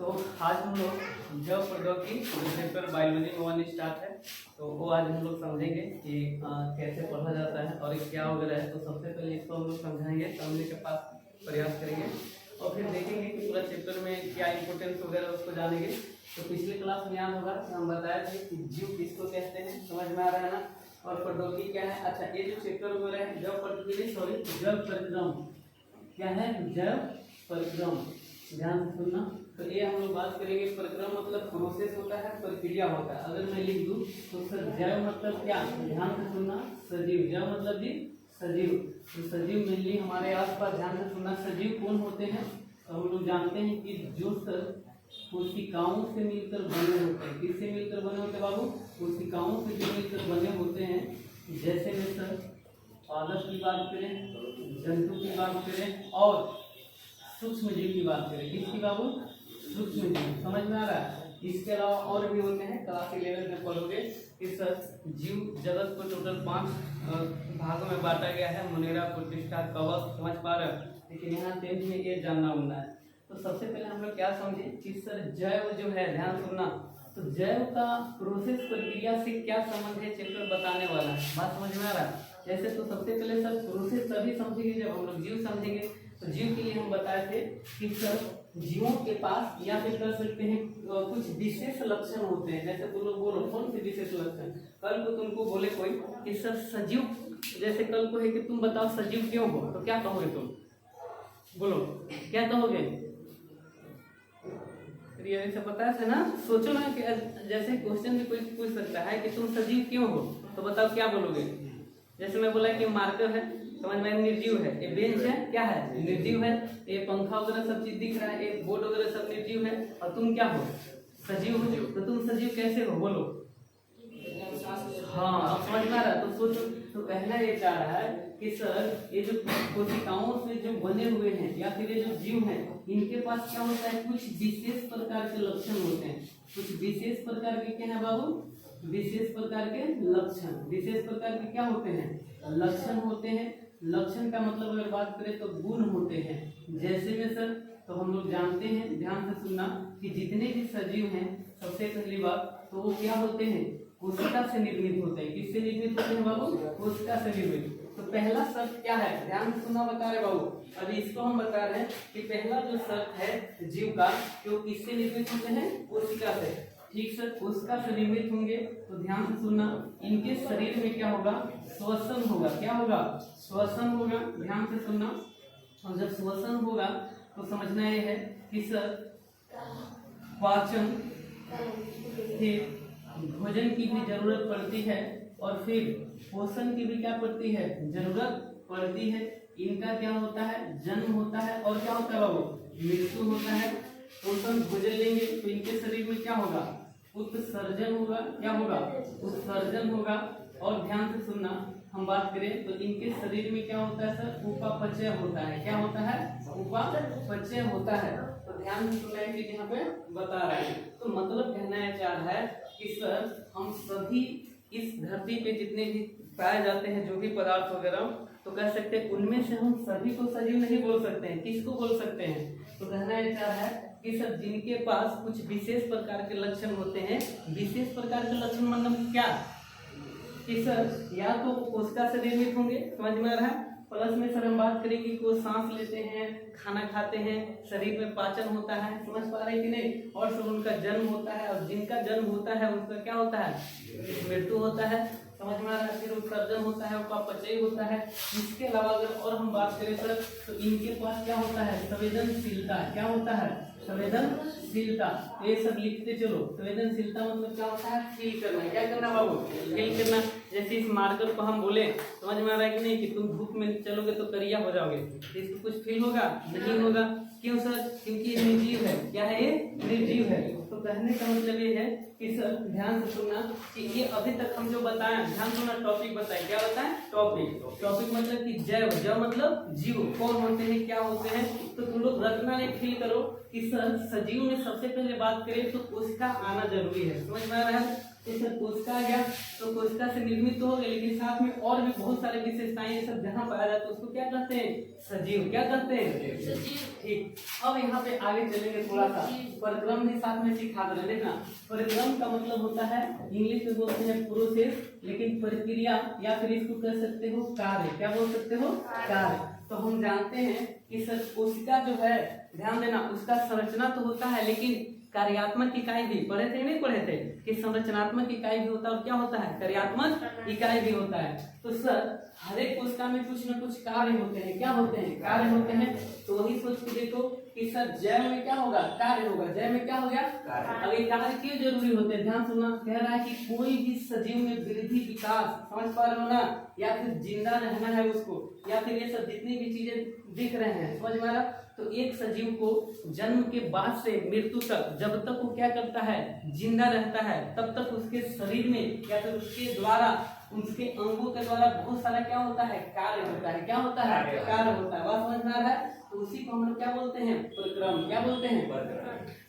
तो आज हम लोग जैव प्रौद्योगिकी चैप्टर बायोलॉजी में 1 स्टार्ट है। तो वो आज हम लोग समझेंगे कि कैसे पढ़ा जाता है और क्या वगैरह है। तो सबसे पहले इसको हम लोग समझाएंगे, समझने के पास प्रयास करेंगे और फिर देखेंगे कि पूरा चैप्टर में क्या इंपॉर्टेंस वगैरह उसको जानेंगे। तो पिछले क्लास में याद होगा कि हम बताए थे कि जीव किसको कहते हैं, समझ में आ रहा है ना, और प्रौद्योगिकी क्या है। अच्छा, ये जो चैप्टर वगैरह है जैव प्रौद्योगिकी जैव परिक्रम क्या है, जैव परिक्रम, ध्यान से सुनना। तो ये हम लोग बात करेंगे, परिक्रम मतलब प्रोसेस होता है, प्रक्रिया होता है। अगर मैं लिख दूं तो सर जैव मतलब क्या, ध्यान से सुनना, सजीव। जैव मतलब जी सजीव। तो सजीव मेनली हमारे आसपास, ध्यान से सुनना, सजीव कौन होते हैं। तो हम लोग जानते हैं कि जो सर कोशिकाओं से मिलकर बने होते हैं। किससे मिलकर बने होते हैं बाबू, कोशिकाओं से जो मिलकर बने होते हैं। जैसे में सर पादप की बात करें, जंतु की बात करें और सूक्ष्म जीव की बात करें। किसकी बाबू, सूक्ष्म जीव, समझ में आ रहा है। इसके अलावा और भी होते हैं, क्लास 11 में पढ़ोगे। इस जीव जगत को टोटल 5 भागों में बांटा गया है, मुनेरा, प्रतिष्ठा, कवच, समझ पा रहे हैं। लेकिन यहाँ 10th में ये जानना होना है। तो सबसे पहले हम लोग क्या समझे कि सर जैव जो है, ध्यान सुनना, तो जैव का प्रोसेस प्रक्रिया से क्या संबंध है, चैप्टर बताने वाला है। बात समझ में आ रहा है। जैसे तो सबसे पहले सर प्रोसेस तभी समझेंगे जब हम लोग जीव समझेंगे। तो जीव के लिए हम बताए थे कि सर जीवों के पास या फिर कर सकते हैं कुछ विशेष लक्षण होते हैं। जैसे तुम लोग बोलो कौन से विशेष लक्षण। कल को तुमको बोले कोई कि सर सजीव, जैसे कल को है कि तुम बताओ सजीव क्यों हो, तो क्या कहोगे तुम, बोलो क्या कहोगे। से पता है ना, सोचो ना कि जैसे क्वेश्चन में कोई पूछ सकता है कि तुम सजीव क्यों हो, तो बताओ क्या बोलोगे। जैसे मैं बोला कि मार्कर है, समझ में, निर्जीव है। ये बेंच है, क्या है, निर्जीव है। ये पंखा वगैरह सब चीज दिख रहा है, ये बोर्ड वगैरह सब निर्जीव है। और तुम क्या हो, सजीव हो। तो तुम सजीव कैसे हो, बोलो। हाँ, अब समझ में आ रहा है। तो सोचो, तो पहला ये चाह रहा है कि सर ये जो कोशिकाओं से जो बने हुए हैं या फिर ये जो जीव हैं, इनके पास क्या होता है, कुछ विशेष प्रकार के लक्षण होते हैं। कुछ विशेष प्रकार के क्या है बाबू, विशेष प्रकार के लक्षण। विशेष प्रकार के क्या होते हैं, लक्षण होते हैं। लक्षण का मतलब अगर बात करें तो गुण होते हैं। जैसे में सर तो हम लोग जानते हैं, ध्यान से सुनना, कि जितने भी सजीव हैं, सबसे पहली बात तो वो क्या होते हैं, कोशिका से निर्मित होते हैं। किससे निर्मित होते हैं बाबू, कोशिका से निर्मित। तो पहला शर्त क्या है, ध्यान से सुनना, बता रहे बाबू। अभी इसको हम बता रहे हैं कि पहला जो शर्त है जीव का, जो किससे निर्मित होते हैं, कोशिका से। ठीक सर, कोशिका से निर्मित होंगे। तो ध्यान से सुनना, इनके शरीर में क्या होगा, श्वसन होगा। क्या होगा, श्वसन होगा। ध्यान से सुनना, और जब श्वसन होगा तो समझना यह है कि सर पाचन, फिर भोजन की भी जरूरत पड़ती है और फिर पोषण की भी क्या पड़ती है, जरूरत पड़ती है। इनका क्या होता है, जन्म होता है और क्या होता है बाबू, मृत्यु होता है। पोषण भोजन लेंगे तो इनके शरीर में क्या होगा, उत्सर्जन होगा। क्या होगा, उत्सर्जन होगा। और ध्यान से सुनना, हम बात करें तो इनके शरीर में क्या होता है सर, उपापचय होता है। क्या होता है, उपापचय होता है। तो ध्यान से सुनना है कि यहाँ पे बता रहे हैं। तो मतलब कहना है चाह रहा है कि सर हम सभी इस धरती पे जितने भी पाए जाते हैं, जो भी पदार्थ वगैरह, तो कह सकते हैं उनमें से हम सभी को सजीव नहीं बोल सकते हैं। किसको बोल सकते हैं, तो कहना है चाह रहा है कि सर जिनके पास कुछ विशेष प्रकार के लक्षण होते हैं। विशेष प्रकार के लक्षण मतलब क्या, कि सर या तो कोशिका से निर्मित होंगे, समझ में आ रहा है। प्लस में सर हम बात करें कि वो सांस लेते हैं, खाना खाते हैं, शरीर में पाचन होता है, समझ पा रहे हैं कि नहीं। और सर उनका जन्म होता है, और जिनका जन्म होता है उनका क्या होता है, मृत्यु होता है, समझ में आ रहा है। फिर उत्सर्जन होता है, उपापचय होता है। इसके अलावा अगर और हम बात करें सर तो इनके पास क्या होता है, संवेदनशीलता। क्या होता है, संवेदनशीलता। ये सब लिखते चलो। संवेदनशीलता मतलब क्या होता है, फील करना। क्या करना बाबू, फील करना। जैसे इस मार्कर को हम बोले, समझ में आ रहा है कि नहीं, कि तुम धूप में चलोगे तो करिया हो जाओगे, इसको कुछ फील होगा, नहीं होगा। क्यों सर, क्योंकि ये निर्जीव है। क्या है, ये निर्जीव है। तो कहने का मतलब ये है कि सर ध्यान से सुनना, कि ये अभी तक हम जो बताएं, ध्यान सुनना, टॉपिक बताएं। क्या बताएं, टॉपिक मतलब कि जैव, जैव मतलब जीव, कौन होते हैं, क्या होते हैं। तो तुम लोग रटना नहीं, फील करो कि सर सजीव में सबसे पहले बात करें तो कोशिका आना जरूरी है। समझ में आ रहा है। तो सर कोशिका आ गया, तो कोशिका से निर्मित तो हो गए, लेकिन साथ में और भी बहुत सारे विशेषताएं ये सब जहाँ पाया जाता है उसको क्या कहते हैं? सजीव। क्या कहते हैं? सजीव। ठीक। अब यहाँ पे आगे चलेंगे थोड़ा सा, परिक्रम भी साथ में सिखा दे। देखना, परिक्रम का मतलब होता है, इंग्लिश में बोलते हैं प्रोसेस, लेकिन प्रक्रिया या फिर इसको कह सकते हो कार्य। क्या बोल सकते हो? कार्य। तो हम जानते हैं कि सर कोशिका जो है, ध्यान देना, उसका संरचना तो होता है, लेकिन कार्यात्मक इकाई भी पढ़े थे नहीं पढ़े थे कि संरचनात्मक इकाई भी होता है और क्या होता है? कार्यात्मक इकाई भी होता है। तो सर हर एक कोशिका में कुछ न कुछ कार्य होते हैं। क्या होते हैं? कार्य होते हैं। तो वही सोच के देखो कि सर जैव में क्या होगा? कार्य होगा। जैव में क्या हो गया? अब ये कार्य क्यों जरूरी होते हैं? ध्यान सुनना। कह रहा है कि कोई भी सजीव में वृद्धि विकास, समझ पा रहे हो ना, या फिर जिंदा रहना है उसको, या फिर ये सब जितनी भी चीजें दिख रहे हैं, समझ में आ रहा? तो एक सजीव को जन्म के बाद से मृत्यु तक, जब तक वो क्या करता है? जिंदा रहता है, तब तक उसके शरीर में या फिर उसके द्वारा, उसके अंगों के द्वारा बहुत सारा क्या होता है? कार्य होता है। क्या होता है? कार्य होता है। बात समझ में आ रहा है? तो उसी को हम लोग क्या बोलते हैं? परिक्रम। क्या बोलते हैं?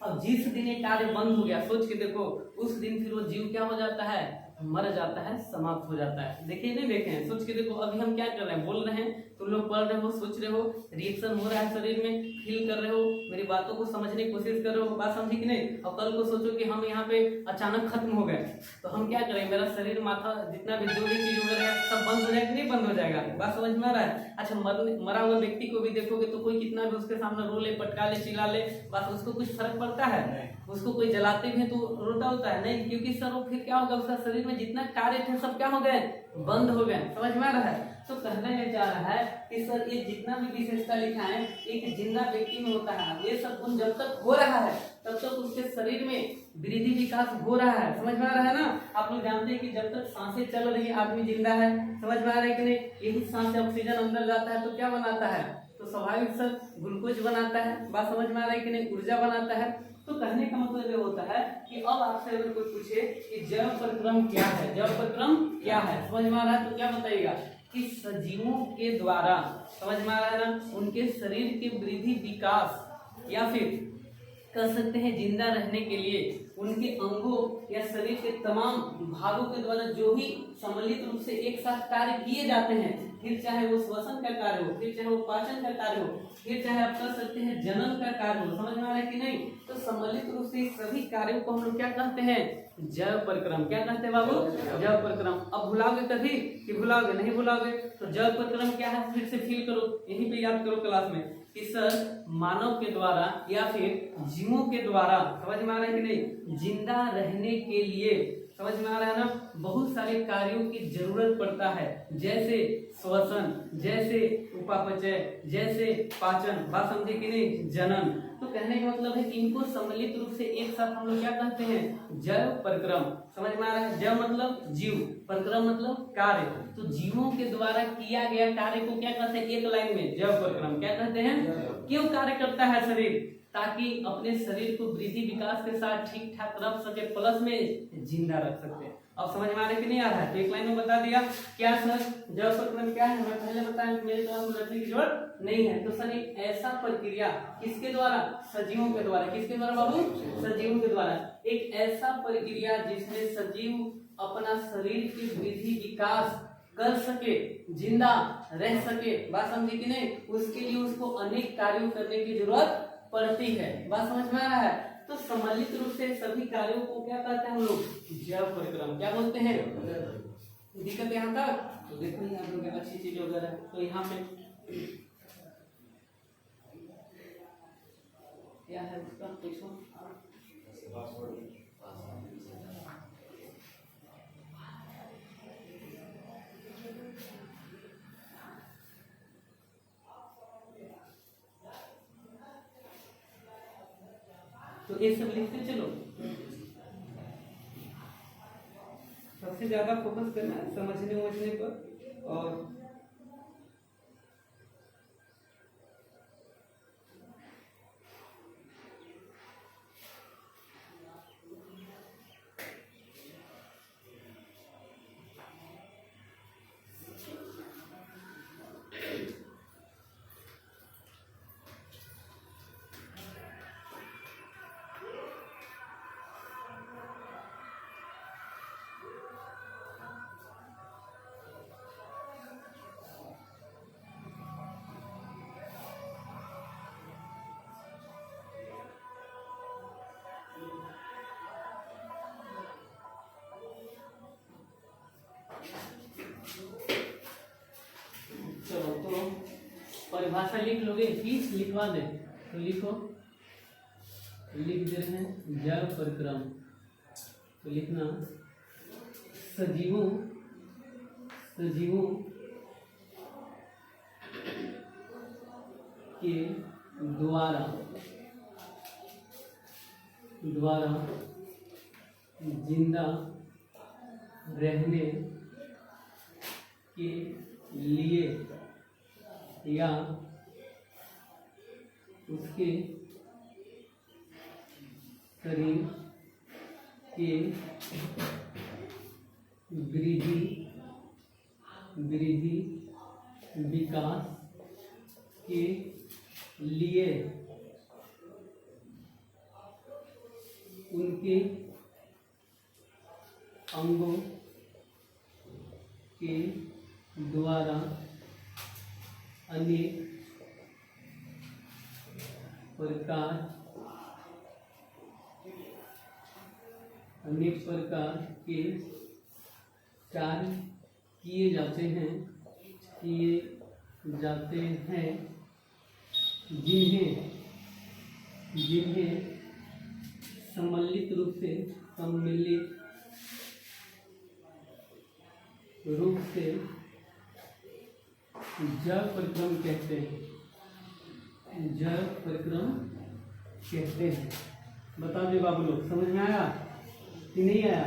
अब जिस दिन ये कार्य बंद हो गया, सोच के देखो, उस दिन फिर वो जीव क्या हो जाता है? मर जाता है, समाप्त हो जाता है। देखिए नहीं देखे हैं? सोच के देखो, अभी हम क्या कर रहे हैं? बोल रहे हैं, तुम लोग पढ़ रहे हो, सोच रहे हो, रिएक्शन हो रहा है शरीर में, फील कर रहे हो, मेरी बातों को समझने की कोशिश कर रहे हो, बात समझी कि नहीं? और कल को सोचो कि हम यहाँ पे अचानक खत्म हो गए, तो हम क्या करें? मेरा शरीर, माथा, जितना भी जो भी चीज वगैरह है सब बंद हो जाएगा, नहीं बंद हो जाएगा? बात समझ में आ रहा है? अच्छा, मरा हुआ व्यक्ति को भी देखोगे तो कोई कितना भी उसके सामने रो ले, पटका ले, चिल्ला ले, बस उसको कुछ फर्क पड़ता है? उसको कोई जलाते भी है तो रोता होता है? नहीं, क्योंकि सर वो फिर क्या होगा? उसका शरीर में जितना कार्य थे सब क्या हो गए? बंद हो गए। समझ में आ रहा है? तो कहने में जा रहा है कि सर ये जितना भी विशेषता लिखा है एक जिंदा व्यक्ति में होता है, ये सब गुण जब तक हो रहा है तब तक उसके शरीर में वृद्धि विकास हो रहा है। समझ में आ रहा है ना? आप लोग जानते हैं कि जब तक सांसें चल रही है आदमी जिंदा है। समझ में आ रहा है कि नहीं? यही सांस से ऑक्सीजन अंदर जाता है तो क्या बनाता है? तो स्वाभाविक सर ग्लूकोज बनाता है। बात समझ में आ रहा है कि नहीं? ऊर्जा बनाता है। तो कहने का मतलब ये होता है कि अब आपसे अगर कोई पूछे कि जैव परिक्रम क्या है, जैव परिक्रम क्या है, समझ में आ रहा है? तो क्या बताइएगा? कि सजीवों के द्वारा, समझ में आ रहा है ना, उनके शरीर के वृद्धि विकास या फिर कह सकते हैं जिंदा रहने के लिए उनके अंगों या शरीर के तमाम भागों के द्वारा जो भी सम्मिलित रूप से एक साथ कार्य किए जाते हैं, फिर चाहे वो श्वसन का कार्य हो, फिर चाहे वो पाचन का कार्य हो, फिर चाहे आप कह सकते हैं जनन का कार्य हो, समझ में आ रहा है कि नहीं? तो सम्मिलित रूप से सभी कार्यों को हम लोग क्या कहते हैं? जैव परिक्रम। क्या कहते हैं बाबू? जैव परिक्रम। अब भुलाओगे कभी कि भुलाओगे? नहीं भुलाओगे। तो जैव परिक्रम क्या है? फिर से फील करो, यहीं पे याद करो क्लास में कि सर मानव के द्वारा या फिर जीवों के द्वारा, समझ में आ रहा है कि नहीं, जिंदा रहने के लिए, समझ में आ रहा है ना, बहुत सारे कार्यों की जरूरत पड़ता है, जैसे श्वसन, जैसे उपापचय, जैसे पाचन। बात समझे कि नहीं? जनन। तो कहने का मतलब है कि इनको सम्मिलित रूप से एक साथ हम लोग क्या कहते हैं? जैव परिक्रम। समझ में आ रहा है? जैव मतलब जीव, परिक्रम मतलब कार्य। तो जीवों के द्वारा किया गया कार्य को क्या कहते हैं? एक लाइन में जैव परिक्रम। क्या कहते हैं? क्यों कार्य करता है शरीर? ताकि अपने शरीर को वृद्धि विकास के साथ ठीक ठाक रख सके, प्लस में जिंदा रख सकते हैं। अब समझ में आ रहा है कि नहीं आ रहा है? तो एक लाइन में बता दिया। क्या सर जैव परिक्रम क्या है? मैं पहले बताया, मेरे द्वारा रखने की जरूरत नहीं है। तो सर एक ऐसा प्रक्रिया किसके द्वारा? सजीवों के द्वारा। किसके द्वारा बाबू? सजीवों के द्वारा। एक ऐसा प्रक्रिया जिसमें सजीव अपना शरीर की वृद्धि विकास कर सके, जिंदा रह सके। बात समझे कि नहीं? उसके लिए उसको अनेक कार्यों करने की जरूरत पड़ती है। बात समझ में आ रहा है? तो सम्मिलित रूप से सभी कार्यों को क्या कहते हैं हम लोग? जैव परिक्रम। क्या बोलते हैं? दिक्कत यहाँ तक? तो देखो यहाँ पे अच्छी चीज वगैरह। तो यहाँ पे क्या है उसका? देखो तो ये सब लिखते चलो। सबसे ज्यादा फोकस करना है समझने पर। और परिभाषा लिख लोगे कि लिखवा दे तो लिखो, लिख दे रहे हैं जड़ परिक्रम। तो लिखना सजीवों के द्वारा जिंदा रहने के लिए या उसके शरीर के वृद्धि विकास के लिए उनके अंगों के द्वारा अनेक प्रकार के कार्य किए जाते हैं जिन्हें सम्मिलित रूप से जड़ परिक्रम कहते हैं। बता दे बाबू लोग, समझ में आया कि नहीं आया?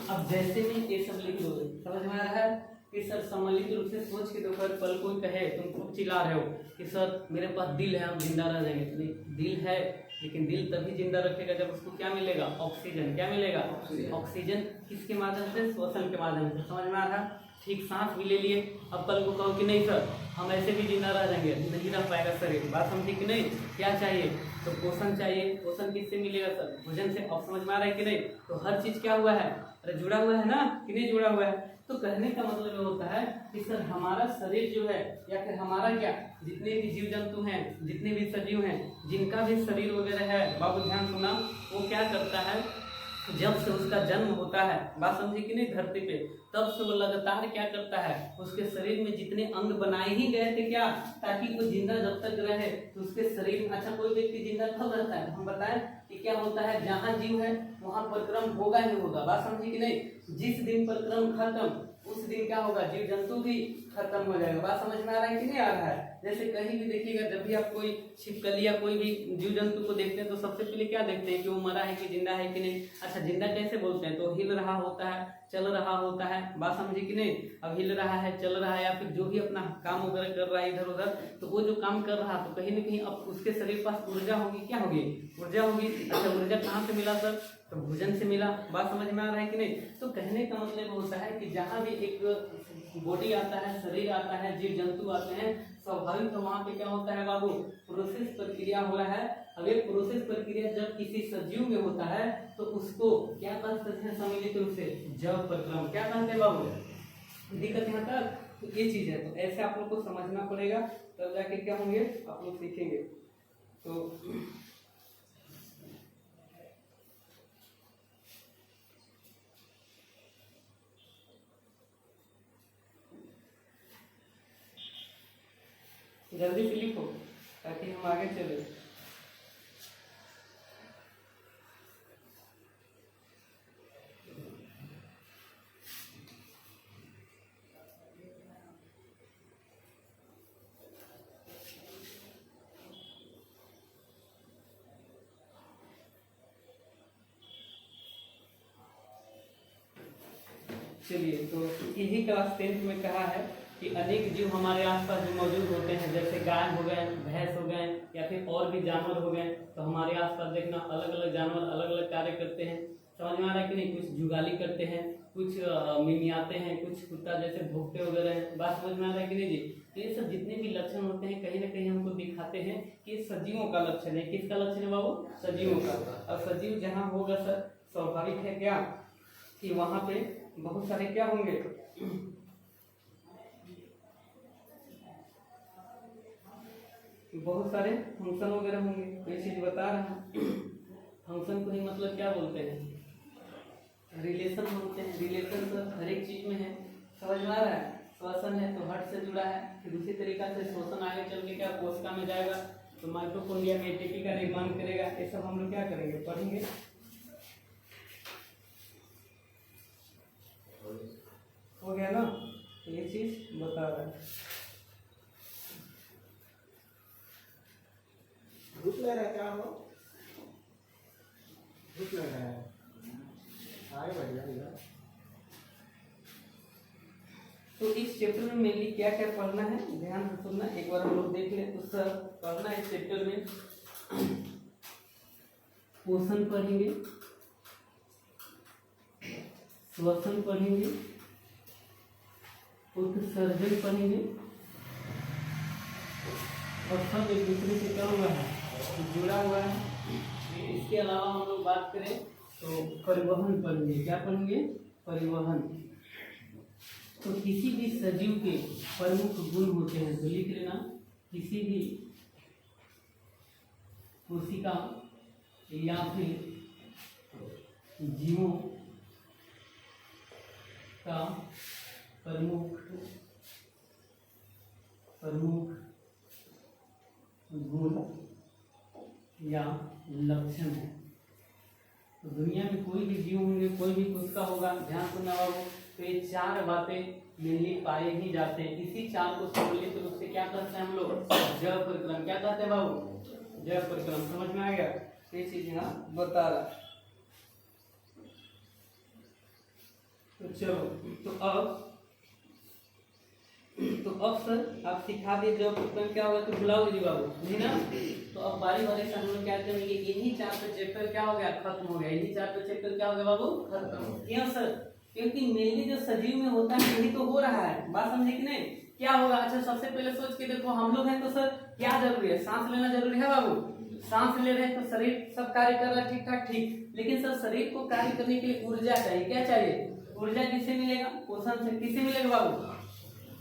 अब जैसे में ये सब लिख लोगे, समझ में आ रहा है कि सर सम्मिलित रूप से सोच के देखो, कल कोई कहे तुम खूब चिल्ला रहे हो कि सर मेरे पास दिल है, हम जिंदा रह जाएंगे। तो नहीं, दिल है लेकिन दिल तभी जिंदा रखेगा जब उसको क्या मिलेगा? ऑक्सीजन। क्या मिलेगा? ऑक्सीजन किसके माध्यम से? श्वसन के माध्यम से। समझ में आ रहा है? ठीक, सांस भी ले लिए। अब कल को कहो कि नहीं सर हम ऐसे भी जिंदा रह जाएंगे, नहीं रह पाएगा शरीर। बात समझी कि नहीं? क्या चाहिए? तो पोषण चाहिए। पोषण किससे मिलेगा सर? भोजन से। अब समझ में आ रहा है कि नहीं? तो हर चीज क्या हुआ है? अरे जुड़ा हुआ है ना, कि नहीं जुड़ा हुआ है? तो कहने का मतलब ये होता है कि सर हमारा शरीर जो है, या फिर हमारा क्या, जितने भी जीव जंतु हैं, जितने भी सजीव हैं, जिनका भी शरीर वगैरह है, बाबू ध्यान सुना, वो क्या करता है, जब से उसका जन्म होता है, बात समझी कि नहीं, धरती पे, तब से वो लगातार क्या करता है, उसके शरीर में जितने अंग बनाए ही गए थे क्या, ताकि वो जिंदा जब तक रहे तो उसके शरीर में। अच्छा, कोई व्यक्ति जिंदा कब रहता है? हम बताएं कि क्या होता है, जहाँ जीव है वहाँ परिक्रम होगा ही होगा। बात समझी कि नहीं? जिस दिन परिक्रम खत्म उस दिन क्या होगा, जीव जंतु भी खत्म हो जाएगा। बात समझ में आ रहा है कि नहीं आ रहा है? जैसे कहीं भी देखिएगा, जब भी आप कोई छिपकली या कोई भी जीव जंतु को देखते हैं तो सबसे पहले क्या देखते हैं कि वो मरा है कि जिंदा है कि नहीं। अच्छा, जिंदा कैसे बोलते हैं? तो हिल रहा होता है, चल रहा होता है। बात समझी कि नहीं? अब हिल रहा है, चल रहा है, या फिर जो भी अपना काम वगैरह कर रहा है इधर उधर, तो वो जो काम कर रहा तो कहीं ना कहीं अब उसके शरीर पास ऊर्जा होगी। क्या होगी? ऊर्जा होगी। अच्छा, ऊर्जा कहाँ से मिला सर? तो भोजन से मिला। बात समझ में आ रहा है कि नहीं? तो कहने का मतलब होता है कि जहाँ भी एक बॉडी आता है, शरीर आता है, जीव जंतु आते हैं, स्वाभाविक तो वहाँ पे क्या होता है बाबू, प्रोसेस प्रक्रिया हो रहा है। अब ये प्रोसेस प्रक्रिया जब किसी सजीव में होता है तो उसको क्या कहते हैं सम्मिलित रूप से? जड़ परिक्रम। क्या कहते हैं बाबू? दिक्कत यहाँ तक? तो ये चीज है, तो ऐसे आप लोग को समझना पड़ेगा, तब जाके क्या होंगे, आप लोग सीखेंगे। तो जल्दी से लिखो ताकि हम आगे चले। चलिए, तो यही क्लास 10th में कहा है कि अनेक जीव हमारे आसपास जो मौजूद होते हैं, जैसे गाय हो गए, भैंस हो गए, या फिर और भी जानवर हो गए, तो हमारे आसपास देखना अलग अलग जानवर अलग अलग कार्य करते हैं। समझ में आ रहा है कि नहीं? कुछ जुगाली करते हैं, कुछ मिमियाते हैं, कुछ कुत्ता जैसे भौंकते वगैरह हैं। बात समझ में आ रहा है कि नहीं जी? तो ये सब जितने भी लक्षण होते हैं कहीं ना कहीं हमको दिखाते हैं कि सजीवों का लक्षण है। किसका लक्षण है बाबू? सजीवों का। अब सजीव जहाँ होगा सर, स्वाभाविक है क्या कि वहाँ पे बहुत सारे क्या होंगे, बहुत सारे फंक्शन वगैरह होंगे। ये चीज बता रहा हूँ। फंक्शन को ही मतलब क्या बोलते हैं? रिलेशन बोलते हैं। रिलेशन तो हर एक चीज में है। समझ में आ रहा है? श्वसन है तो हट से जुड़ा है। फिर उसी तरीका से श्वसन आगे चल के क्या कोशिका में जाएगा तो माइटोकॉन्ड्रिया में एटीपी का निर्माण करेगा। ये सब हम लोग क्या करेंगे, पढ़ेंगे। हो गया ना, तो ये चीज बता रहा है। भूख लग रहा है क्या हो, भूख लग रहा है, आए बढ़िया। तो इस चैप्टर में मेनली क्या क्या पढ़ना है, ध्यान से सुनना। एक बार हम लोग देख ले तो सर पढ़ना है इस चैप्टर में पोषण पढ़ेंगे, श्वसन पढ़ेंगे, उत्सर्जन पढ़ेंगे और सब एक दूसरे से क्या हुआ है, जुड़ा हुआ है। इसके अलावा हम लोग बात करें तो परिवहन पढ़ेंगे। क्या पढ़ेंगे, परिवहन। तो किसी भी सजीव के प्रमुख गुण होते हैं, तो लिख लेना। किसी भी कोशिका या फिर जीवों का प्रमुख गुण या लक्षण है। तो दुनिया में कोई भी जीव होंगे, कोई भी कोशिका होगा, ध्यान सुनना बाबू। तो ये चार बातें मेनली पाए ही जाते हैं। इसी चार को सम्मिलित रूप से क्या कहते हैं हम लोग, जैव परिक्रम। क्या कहते हैं बाबू, जैव परिक्रम। समझ में आ गया, ये चीज यहाँ बता रहा। तो चलो, तो अब सर आप सिखा दिए जैव परिक्रम क्या होगा, तो बुलाओगे जी बाबू, नहीं ना। तो अब बारी बारी से हम लोग क्या करेंगे, इन्हीं चार पे चैप्टर क्या हो गया, खत्म हो गया। इन्हीं चार पे चैप्टर क्या हो गया बाबू, खत्म। क्यों सर, क्योंकि मेनली जो सजीव में होता है यही तो हो रहा है। बात समझे कि नहीं, क्या होगा। अच्छा सबसे पहले सोच के देखो, हम लोग हैं तो सर क्या जरूरी है, सांस लेना जरूरी है बाबू। सांस ले रहे हैं तो शरीर सब कार्य कर रहा है ठीक ठाक, ठीक। लेकिन सर शरीर को कार्य करने के लिए ऊर्जा चाहिए। क्या चाहिए, ऊर्जा किससे मिलेगा, पोषण से। किससे मिलेगा बाबू,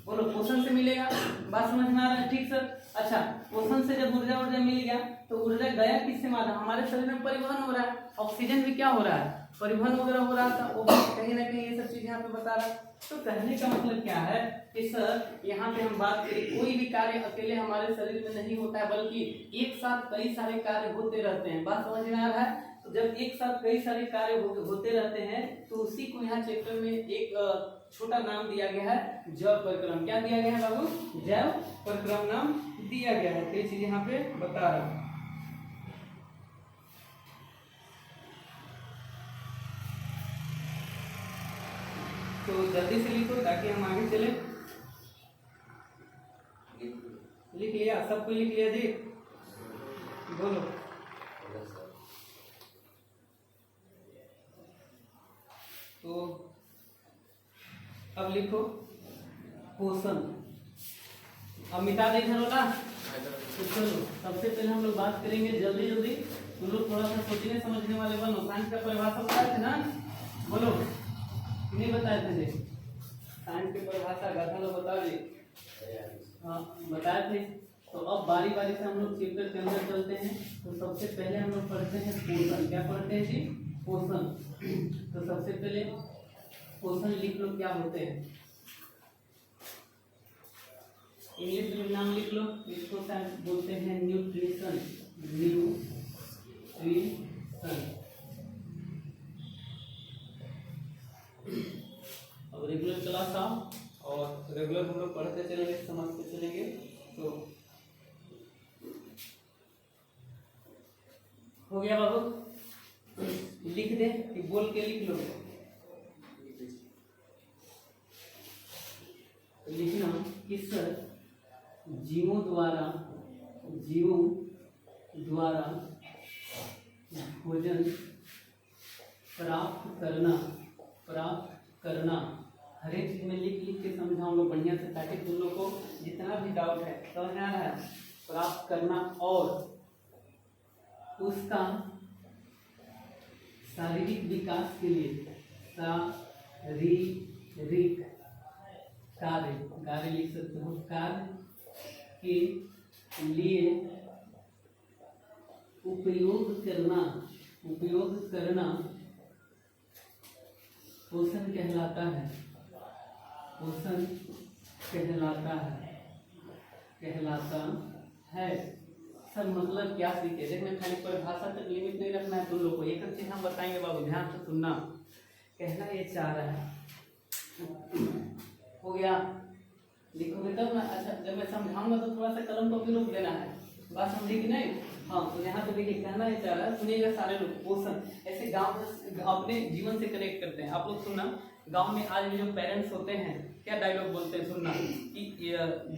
बोलो, पोषण से मिलेगा। बात समझ में आ रहा है, ठीक सर। अच्छा पोषण से जब ऊर्जा मिल गया तो ऊर्जा गया किससे माध्यम, हमारे शरीर में परिवहन हो रहा है, ऑक्सीजन भी क्या हो रहा है, परिवहन वगैरह हो रहा था। वो कहीं ना कहीं ये सब चीज यहाँ पे बता रहा है। तो कहने का मतलब क्या है कि सर यहाँ पे हम बात करें, कोई भी कार्य अकेले हमारे शरीर में नहीं होता है, बल्कि एक साथ कई सारे कार्य होते रहते हैं। बात समझ में आ रहा है। तो जब एक साथ कई सारे कार्य होते रहते हैं तो उसी को यहाँ चैप्टर में एक छोटा नाम दिया गया है, जैव परिक्रम। क्या दिया गया है बाबू, जैव परिक्रम नाम दिया गया है। ये चीज यहाँ पे बता रहा हूँ। तो जल्दी से लिखो ताकि हम आगे चले। लिख लिया, सबको लिख लिया जी, बोलो। तो अब लिखो पोषण। अब मिटा दे इधर वाला। तो चलो सबसे पहले हम लोग बात करेंगे, जल्दी जल्दी तुम लोग थोड़ा सा सोचने समझने वाले बनो। साइंस का परिभाषा बताए थे ना, बोलो, नहीं बताए थे जी साइंस की परिभाषा, गाथा लोग बता दी। हाँ बताए थे। तो अब बारी बारी से हम लोग चैप्टर के अंदर चलते हैं। तो सबसे पहले हम लोग पढ़ते हैं पोषण। क्या पढ़ते हैं जी, पोषण। तो सबसे पहले पोषण लिख लो क्या होते हैं, इंग्लिश में नाम लिख लो। इसको शायद बोलते हैं न्यूट्रिशन, न्यूट्रिशन। अब रेगुलर क्लास आओ और रेगुलर हम लोग पढ़ते चलेंगे, समझते चलेंगे। तो हो गया बाबू, लिख दे कि बोल के लिख लो। लिखना कि सर जीवों द्वारा भोजन प्राप्त करना हर एक चीज में लिख के समझाऊंगा बढ़िया से, ताकि तुम लोग को जितना भी डाउट है समझ में आ रहा है। प्राप्त करना और उसका शारीरिक विकास के लिए शारीरिक कार्य लिख सकते हो, कार्य के लिए उपयोग करना पोषण कहलाता है। पोषण कहलाता है। सर मतलब क्या सीखे, देखना खाली परिभाषा तक लिमिट नहीं रखना है तुम लोग को। एक चीज हम बताएंगे बाबू, ध्यान से सुनना। कहना ये चाह रहा है, हो गया, लिखोगे तब ना। अच्छा जब मैं समझाऊंगा तो थोड़ा सा कलम को भी रोक देना है, बात समझी कि नहीं। हाँ तो यहाँ पे देखिए कहना ये चाह रहा है, सुनिएगा सारे लोग। पोषण ऐसे गांव अपने जीवन से कनेक्ट करते हैं। आप लोग सुनना, गांव में आज भी जो पेरेंट्स होते हैं क्या डायलॉग बोलते हैं, सुनना कि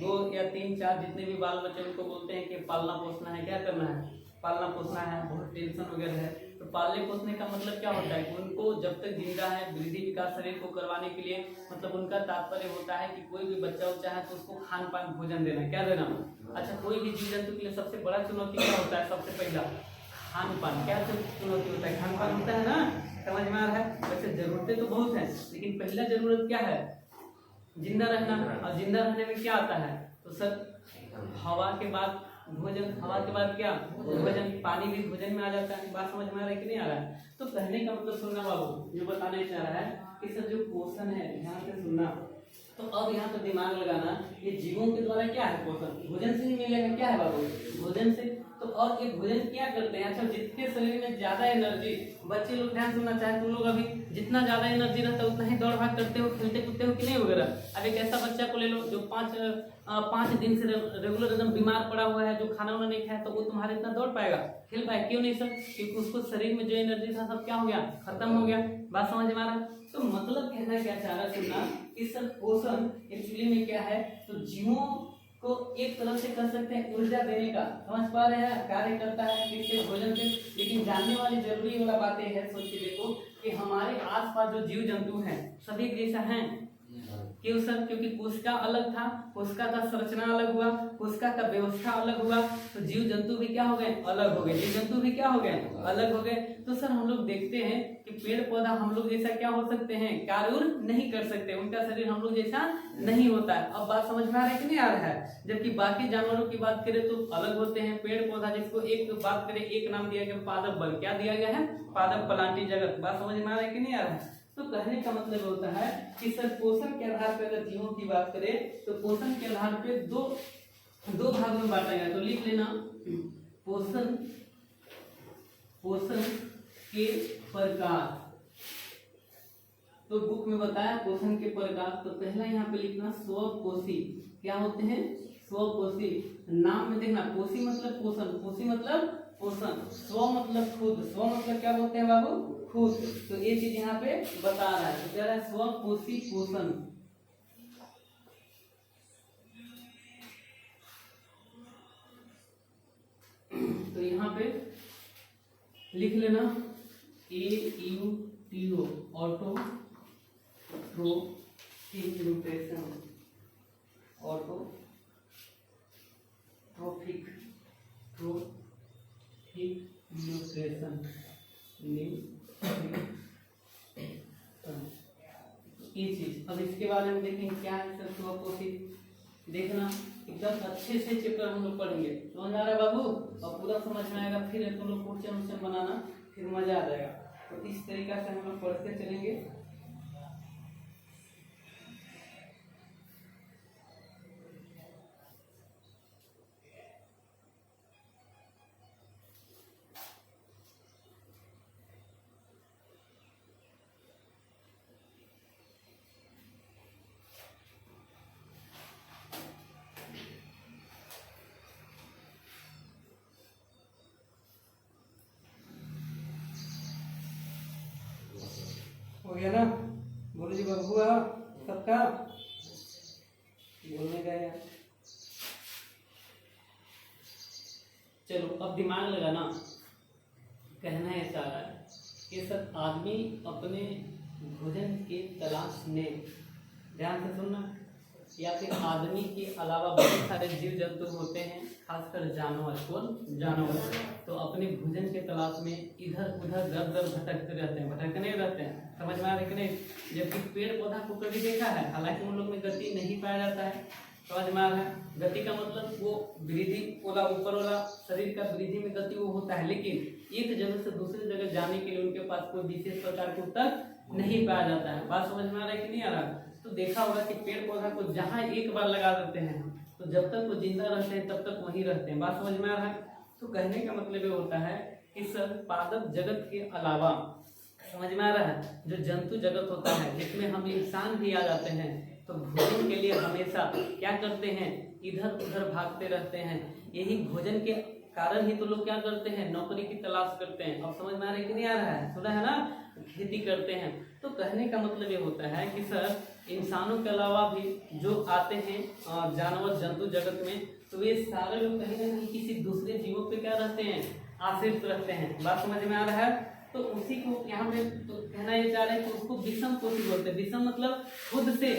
2 या 3 4 जितने भी बाल बच्चे उनको बोलते हैं कि पालना पोसना है, क्या करना है, पालना पोसना है, बहुत टेंशन वगैरह है। तो पालने पोसने का मतलब क्या होता है कि उनको जब तक जिंदा है वृद्धि विकास शरीर को करवाने के लिए, मतलब उनका तात्पर्य होता है कि कोई भी बच्चा उच्चा है तो उसको खान पान भोजन देना, क्या देना। अच्छा कोई भी जीव जंतु के लिए सबसे बड़ा चुनौती क्या होता है, सबसे पहला खान पान। क्या चुनौती होता है, खान पान होता है ना, समझ में आ रहा है। वैसे जरूरतें तो बहुत हैं, लेकिन पहला जरूरत क्या है, जिंदा रहना। और जिंदा रहने में क्या आता है, तो सर हवा के बाद भोजन, हवा के बाद क्या भोजन, पानी भी भोजन में आ जाता है। बात समझ में आ रहा है कि नहीं आ रहा है। तो कहने का मतलब सुनना बाबू, जो बताना चाह रहा है कि सर जो पोषण है, ध्यान से सुनना। तो अब यहाँ पे दिमाग लगाना, ये जीवों के द्वारा क्या है, पोषण भोजन से ही मिलेगा, क्या है बाबू, भोजन से। तो और ये भोजन क्या करते हैं, अच्छा जितने शरीर में ज्यादा एनर्जी, बच्चे लोग ध्यान सुनना चाहे तुम लोग, अभी जितना ज्यादा एनर्जी रहता है उतना ही दौड़ भाग करते हो, खेलते कूदते हो कि नहीं वगैरह। अब एक ऐसा बच्चा को ले लो जो 5 दिन से रेगुलर एकदम बीमार पड़ा हुआ है, जो खाना वाना नहीं खाया, तो वो तुम्हारे इतना दौड़ पाएगा, खेल पाएगा, क्यों नहीं सर, क्योंकि उसको शरीर में जो एनर्जी था सब क्या हो गया, खत्म हो गया। बात समझ में आ रहा है। तो मतलब कहना क्या चाह रहा है सुनना, कि सर पोषण एक्चुअली में क्या है, तो जीवों को एक तरफ से कर सकते हैं ऊर्जा देने का, समझ पा रहे हैं, कार्य करता है किससे, भोजन से। लेकिन जानने वाली जरूरी वाला बातें है, सोच के देखो कि हमारे आसपास जो जीव जंतु हैं सभी जैसा हैं, क्यों सर, क्योंकि कोशिका अलग था, कोशिका का संरचना अलग हुआ, कोशिका का व्यवस्था अलग हुआ, तो जीव जंतु भी क्या हो गए, अलग हो गए, जीव जंतु भी क्या हो गए, अलग हो गए। तो सर हम लोग देखते हैं कि पेड़ पौधा हम लोग जैसा क्या हो सकते हैं, कार्य नहीं कर सकते, उनका शरीर हम लोग जैसा नहीं होता है। अब बात समझ में आ रहा है कि नहीं आ रहा है। जबकि बाकी जानवरों की बात करें तो अलग होते हैं। पेड़ पौधा जिसको एक बात करें, एक नाम दिया गया पादप बल, क्या दिया गया है, पादप पलांटी जगत। बात समझ में आ रहा है कि नहीं आ रहा है। तो कहने का मतलब होता है कि सर पोषण के आधार पर अगर जीवों की बात करें तो पोषण के आधार पे दो भाग में बांटा गया। तो लिख लेना, पोषण के प्रकार। तो बुक में बताया पोषण के प्रकार। तो पहला यहाँ पे लिखना स्वकोषी, क्या होते हैं, स्वकोषी। नाम में देखना, कोशी मतलब पोषण, कोशी मतलब पोषण, स्व मतलब खुद, स्व मतलब क्या बोलते हैं बाबू, खुद। तो ये चीज यहाँ पे बता रहा है, तो कह रहा है स्वकोषी पोषण। तो यहाँ पे लिख लेना AUTO, auto nutrition, trophic nutrition, ये चीज। अब इसके बारे में देखेंगे क्या है सर स्वकोषी। देखना एकदम अच्छे से चैप्टर हम लोग पढ़ेंगे, समझ आ रहा है बाबू, और पूरा समझ में आएगा। फिर तुम लोग क्वेश्चन बनाना, फिर मजा आ जाएगा। तो इस तरीका से हम लोग पढ़ते चलेंगे। हो गया ना, बोलो जी बाबू, हुआ सबका, बोलने गए। चलो अब दिमाग लगाना। कहना है चाह रहा है कि सर आदमी अपने भोजन के तलाश में, ध्यान से सुनना, या फिर आदमी के अलावा बहुत सारे जीव जंतु होते हैं, खासकर जानवर, कौन, जानवर, तो अपने भोजन के तलाश में इधर उधर दर दर भटकते रहते हैं, भटकने रहते हैं, समझ में आ रहा है कि नहीं। जबकि पेड़ पौधा को कभी देखा है, हालांकि उन लोग में गति नहीं पाया जाता है, समझ में आ रहा है। गति का मतलब वो वृद्धि वाला, ऊपर वाला शरीर का वृद्धि में गति वो होता है, लेकिन एक जगह से दूसरी जगह जाने के लिए उनके पास कोई विशेष प्रकार के उत्तर नहीं पाया जाता है। बात समझ में आ रहा है कि नहीं आ रहा है। तो देखा होगा कि पेड़ पौधा को जहाँ एक बार लगा देते हैं तो जब तक वो जिंदा रहते हैं तब तक वहीं रहते हैं। बात समझ में आ रहा है? तो कहने का मतलब ये होता है कि सर पादप जगत के अलावा, समझ में आ रहा है, जो जंतु जगत होता है जिसमें हम इंसान भी आ जाते हैं, तो भोजन के लिए हमेशा क्या करते हैं, इधर उधर भागते रहते हैं। यही भोजन के कारण ही तो लोग क्या करते हैं, नौकरी की तलाश करते हैं। अब समझ में आ रहा है कि नहीं आ रहा है? सुना है ना? खेती करते हैं। तो कहने का मतलब ये होता है कि सर इंसानों के अलावा भी जो आते हैं जानवर जंतु जगत में, तो ये सारे लोग कहीं ना कहीं किसी दूसरे जीवों पे क्या रहते हैं, आश्रित रहते हैं। बात समझ में आ रहा है? तो उसी को यहाँ पे तो कहना ये चाह रहे हैं कि उसको विषम कोटि बोलते हैं। विषम मतलब खुद से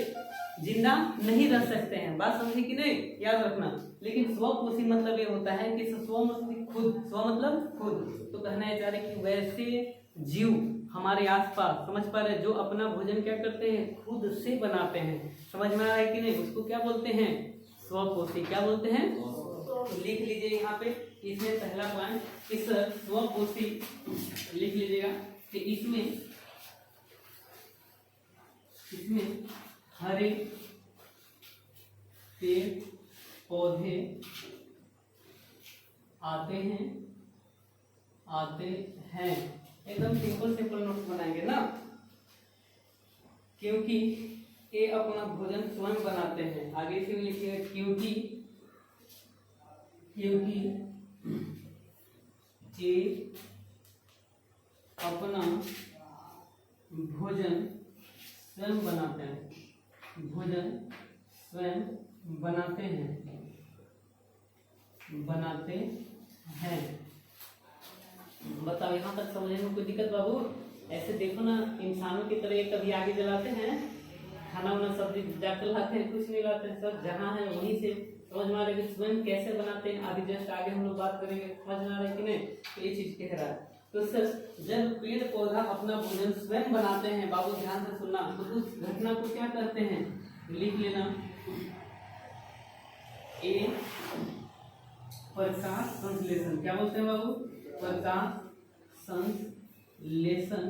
जिंदा नहीं रह सकते हैं। बात समझे कि नहीं? याद रखना। लेकिन स्वपोषी मतलब ये होता है कि स्व मतलब खुद, स्व मतलब खुद। तो कहना ये चाह रहे हैं कि वैसे जीव हमारे आसपास, समझ पा रहे, जो अपना भोजन क्या करते हैं, खुद से बनाते हैं। समझ में आ रहा है कि नहीं? उसको क्या बोलते हैं, स्वपोषी। क्या बोलते हैं? तो लिख लीजिए यहाँ पे, इसमें पहला पॉइंट इस स्वपोषी लिख लीजिएगा कि इसमें हरे पेड़ पौधे आते हैं। एकदम सिंपल नोट्स बनाएंगे ना, क्योंकि ये अपना भोजन स्वयं बनाते हैं। आगे से लिखिए क्योंकि ये अपना भोजन स्वयं बनाते हैं। बताओ यहाँ तक समझने में कोई दिक्कत बाबू? ऐसे देखो ना, इंसानों की तरह कभी आगे जलाते हैं, खाना वाना सब्जी जाकर लाते हैं, कुछ नहीं लाते हैं, सब जहाँ है वहीं से। समझ में आ रहा है कि स्वयं कैसे बनाते हैं? आगे जस्ट आगे हम लोग बात करेंगे। समझ में आ रहा है कि नहीं? तो ये चीज कह रहा है। तो सर जब पेड़ पौधा अपना भोजन स्वयं बनाते हैं, बाबू ध्यान से सुनना, तो उस घटना को क्या करते हैं, लिख लेना, ए प्रकाश संश्लेषण। क्या बोलते हैं बाबू? प्रकाश संश्लेषण।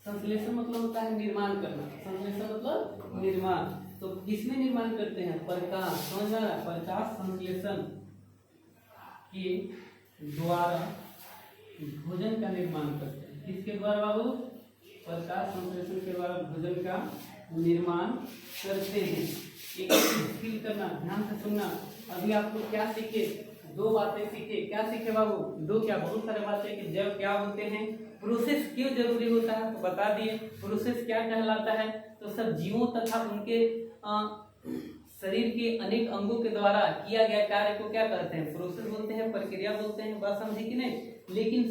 संश्लेषण मतलब होता है निर्माण करना। संश्लेषण मतलब निर्माण। तो किसमें निर्माण करते हैं? प्रकाश। समझ आ रहा है? प्रकाश संश्लेषण के द्वारा भोजन का निर्माण करते हैं। किसके द्वारा बाबू? प्रकाश संश्लेषण के द्वारा भोजन का निर्माण करते हैं। एक फील करना, ध्यान से सुनना। अभी आपको क्या सीखे? दो बातें सीखे। क्या सीखे बाबू? दो क्या, बहुत सारे बातें कि जब क्या होते हैं, प्रोसेस क्यों जरूरी होता है तो बता दिए। प्रोसेस क्या कहलाता है? तो सब जीवों तथा उनके शरीर के अनेक अंगों के द्वारा किया गया कार्य को क्या कहते हैं? प्रोसेस बोलते हैं, प्रक्रिया बोलते हैं। बात समझे कि नहीं? लेकिन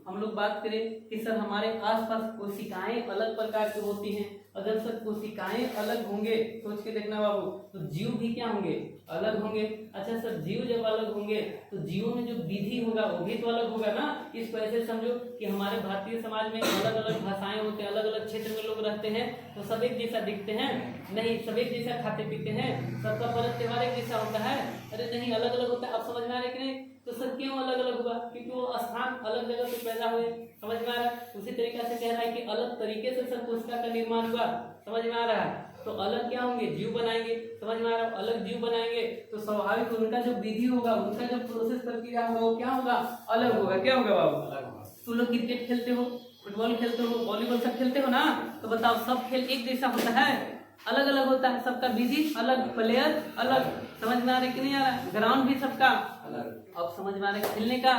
हम लोग बात करें कि सर हमारे आसपास कोशिकाएं अलग प्रकार की होती हैं। अगर सर कोशिकाएं अलग होंगे, सोच के देखना बाबू, तो जीव भी क्या होंगे? अलग होंगे। अच्छा सर, जीव जब अलग होंगे तो जीवों में जो विधि होगा वो भी तो अलग होगा ना। इसको ऐसे समझो कि हमारे भारतीय समाज में अलग अलग भाषाएं होते हैं, अलग अलग क्षेत्र में लोग रहते हैं, तो सब एक जैसा दिखते हैं? नहीं। सब एक जैसा खाते पीते हैं? सबका पर्व त्योहार एक जैसा होता है? अरे नहीं, अलग अलग होता है। अब समझ में आ रहा है कि नहीं? तो सर क्यों अलग अलग हुआ? क्योंकि वो स्थान अलग जगह पे पैदा हुए। समझ में आ रहा है? उसी तरीके से कह रहा है कि अलग तरीके से सर कोशिका का निर्माण हुआ। समझ में आ रहा है? तो अलग क्या होंगे? जीव बनाएंगे। समझ में आ रहा है? अलग जीव बनाएंगे तो स्वाभाविक उनका जो विधि होगा, उनका जो प्रोसेस प्रक्रिया होगा वो क्या होगा? अलग होगा। क्या होगा बाबू? अलग होगा। तुम लोग क्रिकेट खेलते हो, फुटबॉल खेलते हो, वॉलीबॉल सब खेलते हो ना, तो बताओ सब खेल एक जैसा होता है? अलग अलग होता है। सबका विधि अलग, प्लेयर अलग। समझ में आ रहा है कि नहीं आ रहा है? ग्राउंड भी सबका अलग। अब समझ में आ रहा है? खेलने का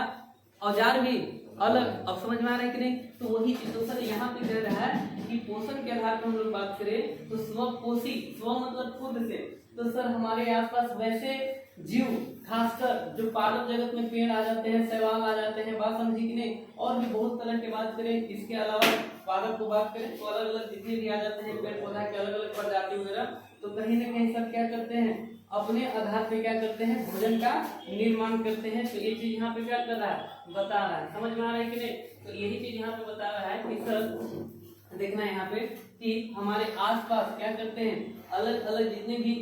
औजार भी अलग। अब समझ में आ रहा है कि नहीं? तो वही चीज तो सर यहाँ पे कह रहा है कि पोषण के आधार पर हम लोग बात करें तो स्वपोषी, स्व मतलब खुद से। तो सर हमारे आसपास वैसे जीव, खासकर जो पादप जगत में पेड़ आ जाते हैं, शैवाल आ जाते हैं। बात समझी कि नहीं? और भी बहुत तरह की बात करें, इसके अलावा पादप को बात करें तो अलग अलग जितने भी आ जाते हैं पेड़ पौधा के अलग अलग प्रजाति वगैरह, तो कहीं ना कहीं सब क्या करते हैं, अपने आधार पे क्या करते हैं, भोजन का निर्माण करते हैं। तो ये चीज यहाँ पे क्या कर रहा है, बता रहा है। समझ में आ रहा है कि नहीं? तो यही चीज यहाँ पे बता रहा है कि सर देखना यहाँ पे कि हमारे आसपास क्या करते हैं, अलग अलग जितने भी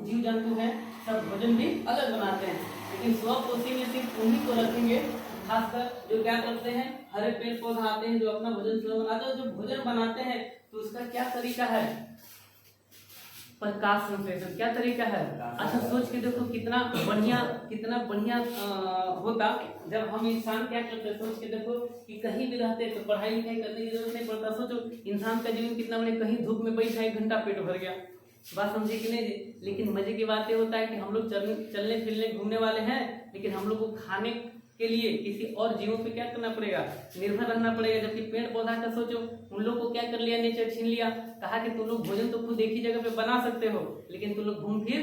जीव जंतु हैं सब भोजन भी अलग बनाते हैं, लेकिन स्वपोषी में सिर्फ उन्हीं को रखेंगे, खासकर जो क्या करते हैं, हरे पेड़ पौधा आते हैं जो अपना भोजन स्वयं बनाते हैं। जो भोजन बनाते हैं तो उसका क्या तरीका है? प्रकाश संश्लेषण। क्या तरीका है? अच्छा सोच के देखो कितना बढ़िया होता जब हम इंसान क्या करते, सोच के देखो कि कहीं भी रहते तो पढ़ाई लिखाई करने की जरूरत नहीं पड़ता। सोचो इंसान का जीवन कितना बड़े, कहीं धूप में बैठा 1 घंटा पेट भर गया, बात समझे कि नहीं। लेकिन मजे की बात ये होता है कि हम लोग चलने फिरने घूमने वाले हैं, लेकिन हम लोग को खाने के लिए किसी और जीवों पे क्या करना पड़ेगा? निर्भर रहना पड़ेगा। जबकि पेड़ पौधा का सोचो, उन लोग को क्या कर लिया, नेचर छीन लिया, कहा कि तुम लोग भोजन तो खुद एक ही जगह पे बना सकते हो, लेकिन तुम लोग घूम फिर।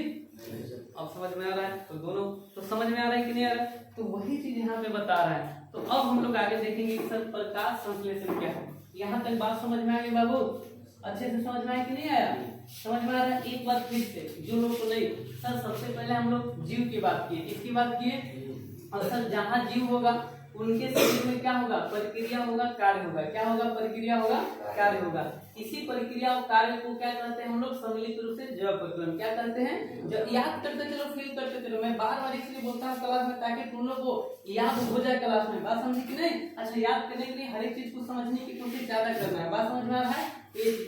अब समझ में आ रहा है? तो दोनों तो समझ में आ रहा है कि नहीं आ रहा है? तो वही चीज यहाँ पे बता रहा है। तो अब हम लोग आगे देखेंगे कि सर प्रकाश संश्लेषण क्या है। यहाँ तक बात समझ में आ गई बाबू? अच्छे से समझ में आया कि नहीं आया? समझ में आ रहा है? एक बार फिर से जो लोग को नहीं, सर सबसे पहले हम लोग जीव की बात किए, किसकी बात किए? और सर जहाँ जीव होगा उनके शरीर में क्या होगा? प्रक्रिया होगा, कार्य होगा। क्या होगा? प्रक्रिया होगा, कार्य होगा। इसी प्रक्रिया और कार्य को क्या कहते हैं हम लोग? सम्मिलित रूप से जैव प्रक्रिया। क्या कहते हैं? जब याद करते चलो, फील करते चलो। मैं बार बार इसलिए बोलता हूँ क्लास में, ताकि तुम लोग को याद हो जाए क्लास में। बात समझी कि नहीं? अच्छा याद करने के लिए हर एक चीज को समझने की कोशिश ज्यादा करना है। बात समझ में आ रहा है?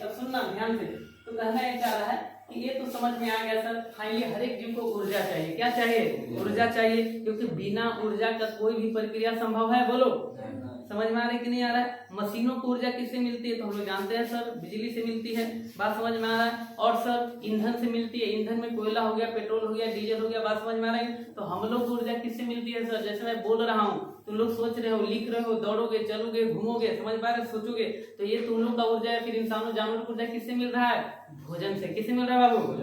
अब सुनना ध्यान से। तो कहना यह चाह रहा है कि ये तो समझ में आ गया सर, फाइनली हर एक जीव को ऊर्जा चाहिए। क्या चाहिए? ऊर्जा चाहिए, क्योंकि बिना ऊर्जा का कोई भी प्रक्रिया संभव है? बोलो, समझ में आ रहा है कि नहीं आ रहा है? मशीनों को ऊर्जा किससे मिलती है? तो हम लोग जानते हैं सर, बिजली से मिलती है। बात समझ में आ रहा है? और सर ईंधन से मिलती है। ईंधन में कोयला हो गया, पेट्रोल हो गया, डीजल हो गया। बात समझ में आ रहा है? तो हम लोग को ऊर्जा किससे मिलती है सर? जैसे मैं बोल रहा हूँ, तुम लोग सोच रहे हो, लिख रहे हो, दौड़ोगे, चलोगे, घूमोगे, समझ पा रहे, सोचोगे, तो ये तुम लोग का ऊर्जा है। फिर इंसानों जानवरों को ऊर्जा किससे मिल रहा है? भोजन से। किससे मिल रहा है बाबू?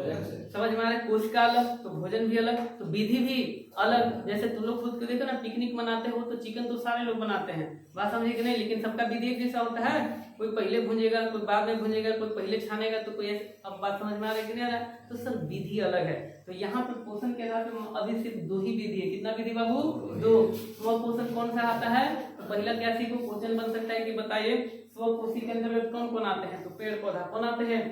समझ में आ रहा है? कोशिका अलग तो भोजन भी अलग, तो विधि भी अलग। जैसे तुम लोग खुद को देखो ना, पिकनिक मनाते हो तो चिकन तो सारे लोग बनाते हैं, बात समझे कि नहीं? लेकिन सबका विधि एक जैसा होता है। कोई पहले भूंजेगा, कोई बाद में भूंजेगा, कोई पहले छानेगा, तो कोई ऐसे। अब बात समझ में आ रहा है कि नहीं आ रहा है? तो सर विधि अलग है। तो यहाँ पे पोषण के आधार पर अभी सिर्फ 2 ही विधि है। कितना विधि बाबू? 2। स्व पोषण कौन सा आता है? तो पहला क्या सीखो, क्वेश्चन बन सकता है कि बताइए स्वपोषी के अंतर्गत कौन कौन आते हैं? तो पेड़ पौधा। कौन आते हैं?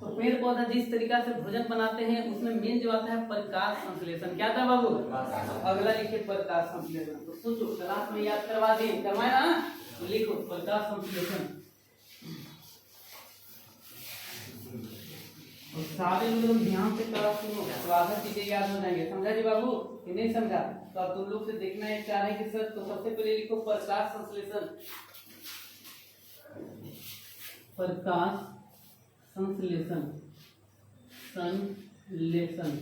तो पेड़ पौधा जिस तरीका से भोजन बनाते हैं, उसमें मेन जो आता है प्रकाश संश्लेषण। क्या था बाबू? अगला लिखिए प्रकाश संश्लेषण। तो सोचो, क्लास में याद करवा दिए, करवाया ना? तो लिखो प्रकाश संश्लेषण। और सारे लोग ध्यान से क्लास सुनो, तो आधा चीजें याद हो जाएंगे। समझा जी बाबू कि नहीं समझा? तो अब तुम लोग से देखना है, चाह रहे हैं कि सर, तो सबसे पहले लिखो प्रकाश संश्लेषण। प्रकाश संश्लेषण, संश्लेषण।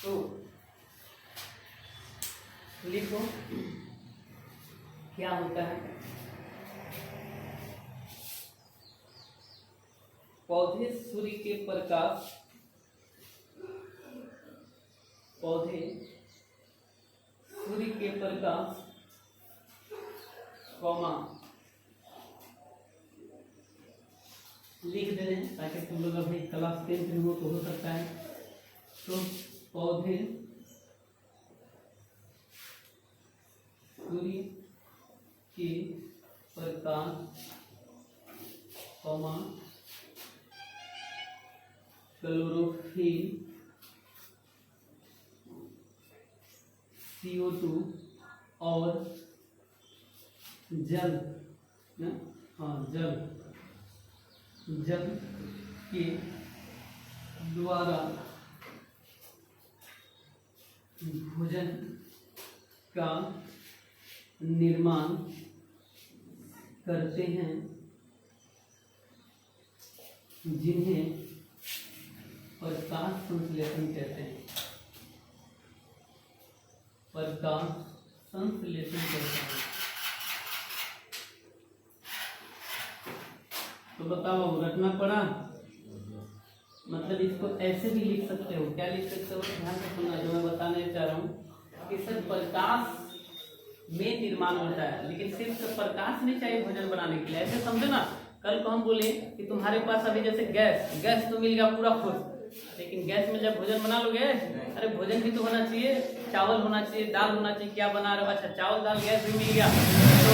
तो लिखो क्या होता है। पौधे सूर्य के प्रकाश, पौधे सूर्य के प्रकाश, कॉमा लिख दे रहे हैं ताकि तुम लोग अभी क्लास 10 में हो तो हो सकता है। तो पौधे सूर्य के प्रकाश, कॉमा क्लोरोफिल, CO2 और जल, जल के द्वारा भोजन का निर्माण करते हैं, जिन्हें प्रकाश संश्लेषण कहते हैं। प्रकाश संश्लेषण कहते हैं। तो बताओ, रटना पड़ा? मतलब इसको ऐसे भी लिख सकते हो। क्या लिख सकते हो? ध्यान से सुनना जो मैं बताने जा रहा हूँ कि सर प्रकाश में निर्माण होता है, लेकिन सिर्फ प्रकाश नहीं चाहिए भोजन बनाने के लिए। ऐसे समझो ना, कल को हम बोले कि तुम्हारे पास अभी जैसे गैस तो मिल गया पूरा खुद, लेकिन गैस में जब भोजन बना लोगे, अरे भोजन भी तो होना चाहिए, चावल होना चाहिए, दाल होना चाहिए। क्या बना रहे हो? अच्छा चावल दाल गैस भी मिल गया, तो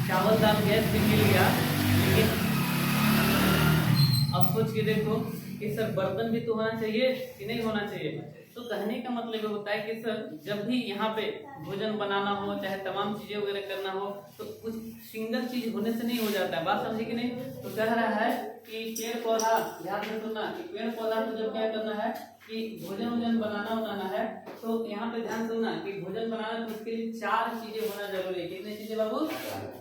चावल दाल गैस भी मिल गया, लेकिन अब सोच के देखो कि सर बर्तन भी तो होना चाहिए कि नहीं होना चाहिए? तो कहने का मतलब ये होता है कि सर जब भी यहाँ पे भोजन बनाना हो चाहे तमाम चीजें वगैरह करना हो तो कुछ सिंगल चीज होने से नहीं हो जाता है। बात समझे कि नहीं? तो कह रहा है कि पेड़ पौधा, ध्यान से सुनना, कि पेड़ पौधा को जब क्या करना है कि भोजन वोजन बनाना है तो यहाँ पे ध्यान सुनना कि भोजन बनाना तो उसके लिए 4 चीजें होना जरूरी है। कितनी चीजें बाबू?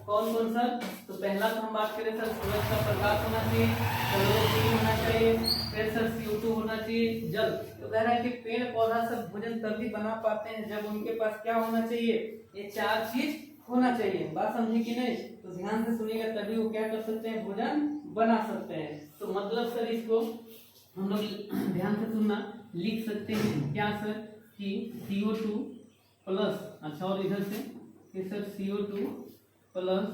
कौन कौन सर? तो पहला तो हम बात करें सर सूरज का प्रकाश होना चाहिए, क्लोरोफिल होना चाहिए, फिर सर CO2 होना चाहिए, जल। तो कह रहा है कि पेड़ पौधा सब भोजन तभी बना पाते हैं जब उनके पास क्या होना चाहिए? ये 4 चीज होना चाहिए। बात समझे कि नहीं? तो ध्यान से सुनिएगा तभी वो क्या कर सकते हैं? भोजन बना सकते हैं। तो मतलब सर इसको हम लोग ध्यान से सुनना लिख सकते हैं क्या सर कि CO2 प्लस, अच्छा और इधर से कि सर CO2 प्लस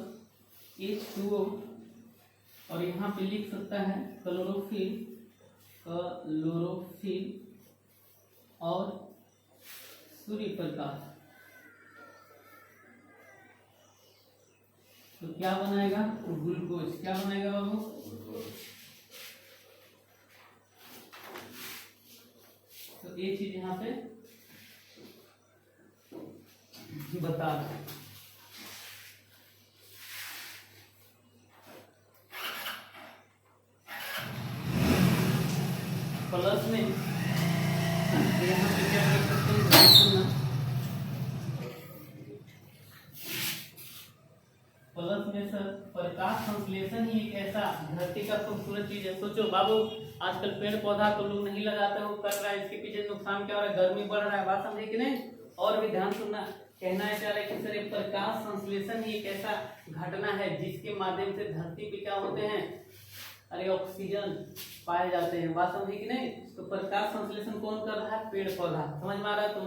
H2O और यहाँ पे लिख सकता है क्लोरोफिल और सूर्य प्रकाश। तो क्या बनाएगा? ग्लूकोज। क्या बनाएगा बाबू? तो ये चीज यहाँ पे बता रहे हैं। प्लस में यहाँ पे क्या कर सकते हैं? प्लस में सर प्रकाश संश्लेषण ही एक ऐसा धरती का खूबसूरत चीज है। सोचो बाबू आजकल पेड़ पौधा तो लोग नहीं लगाते, वो कर रहा है, इसके पीछे नुकसान क्या हो रहा है? गर्मी बढ़ रहा है। बात समझे कि नहीं? और भी ध्यान सुनना, कहना है चाह रहा है कि सर प्रकाश संश्लेषण ही एक ऐसा घटना है जिसके माध्यम से धरती पे क्या होते हैं? अरे ऑक्सीजन पाए जाते हैं। बात समझे कि नहीं? तो प्रकाश संश्लेषण कौन कर रहा है? पेड़ पौधा। समझ में आ रहा है? तो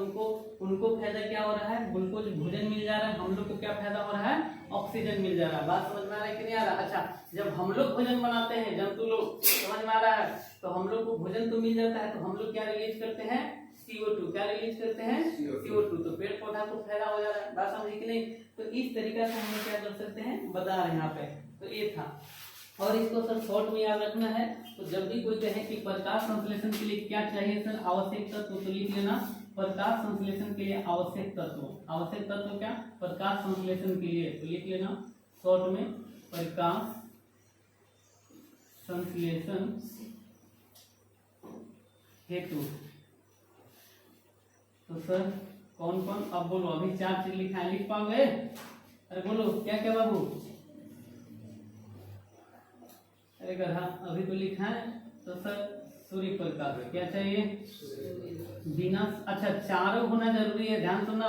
उनको फायदा क्या हो रहा है? ग्लूकोज भोजन मिल जा रहा है, हम लोग को क्या फायदा हो रहा है? ऑक्सीजन मिल जा रहा है। बात समझ में आ रहा है कि नहीं आ रहा? अच्छा, जब हम लोग भोजन बनाते हैं, जंतु लोग, समझ में आ रहा है, तो हम लोग को भोजन तो मिल जाता है, तो हम लोग क्या रिलीज करते हैं? CO2। क्या रिलीज करते हैं? CO2। तो पेड़ पौधा को फायदा हो जा रहा है। बात समझे कि नहीं? तो इस तरीका से हम लोग क्या कर सकते हैं? बता रहे हैं यहाँ पे। तो ये था, और इसको सर शॉर्ट में याद रखना है। तो जब भी कोई कहे कि प्रकाश संश्लेषण के लिए क्या चाहिए सर? आवश्यक तत्व, तो लिख लेना प्रकाश संश्लेषण के लिए आवश्यक तत्व। आवश्यक तत्व क्या? प्रकाश संश्लेषण के लिए, तो लिख लेना शॉर्ट में प्रकाश संश्लेषण हेतु। तो सर कौन कौन? अब बोलो, अभी 4 चीज लिखा है, लिख पाओगे? अरे बोलो क्या क्या बाबू? अरे गधा, अभी तो लिखा है। तो सर सूर्य प्रकाश क्या चाहिए? बिना, अच्छा 4 होना जरूरी है, ध्यान सुनना।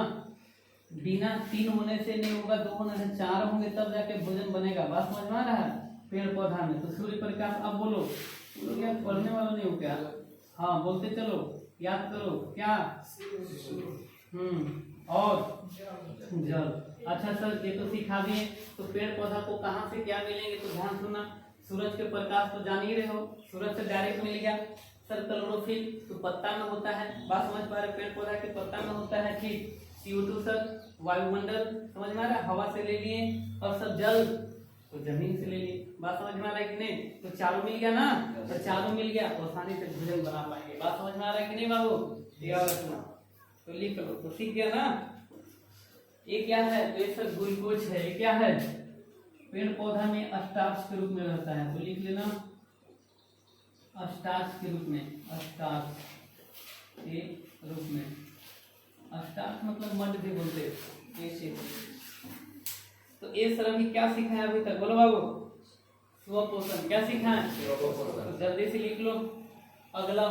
बिना 3 होने से नहीं होगा, 2 होने से 4 होंगे तब जाके भोजन बनेगा। बात समझ में आ रहा है? पेड़ पौधा में तो सूर्य प्रकाश। अब बोलो, क्या पढ़ने वाला नहीं हो क्या? हाँ बोलते चलो, याद करो क्या? और जल। अच्छा सर ये तो सिखा दिए। तो पेड़ पौधा को कहाँ से क्या मिलेंगे? तो ध्यान सुनना, सूरज के प्रकाश तो जान ही रहे हो, सूरज से डायरेक्ट मिल गया। सर क्लोरोफिल तो पत्ता में होता है। बात समझ पा रहे? पेड़ पौधा के पत्ता में होता है। ठीक, CO2 सर वायुमंडल, समझ में आ रहा है? हवा से ले लिए। और सब जल तो जमीन से ले लिए। बात समझ में आ रहा है कि नहीं? तो चारों मिल गया ना? तो चारों मिल गया तो आसानी से भोजन बना पाएंगे। बात समझ में आ रहा है कि नहीं बाबू? दिया रखना, तो लिख लो। तो सीख गया ना? ये क्या है? तो ये सर ग्लूकोज है। ये क्या है? पेड़ पौधा में स्टार्च के रूप में रहता है, तो लिख लेना स्टार्च के रूप में। स्टार्च के रूप में, स्टार्च मतलब मड भी बोलते हैं। तो ये सर अभी क्या सीखा है अभी तक? बोलो बाबू। स्वपोषण। क्या सीखा है? तो जल्दी से लिख लो। अगला